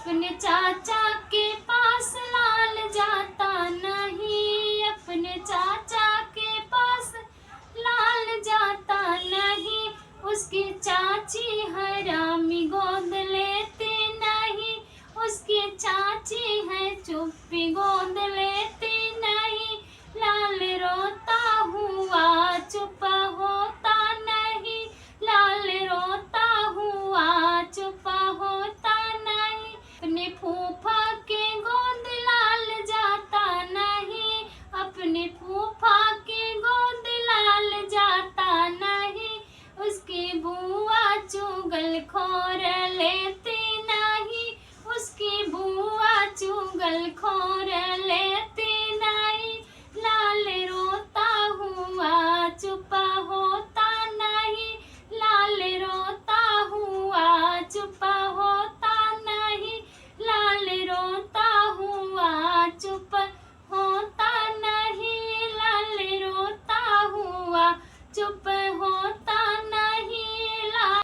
अपने चाचा के पास लाल जाता नहीं, अपने चाचा के पास लाल जाता नहीं। उसकी चाची हरामी गोद लेती नहीं, उसकी चाची है चुप्पी गोद लेती नहीं। लाल रोता हुआ चुप होता नहीं, लाल रोता हुआ चुप होता नहीं। अपने फूफा के गोद लाल जाता नहीं, अपने फूफा के गोद लाल जाता नहीं। उसकी बुआ चुगलखोर लेती नहीं, उसकी बुआ चुगलखोर लेती नहीं। लाल रोता हुआ चुप होता नहीं, लाल रोता हुआ चुप होता नहीं। लाल रोता हुआ चुप होता नहीं, लाल रोता हुआ चुप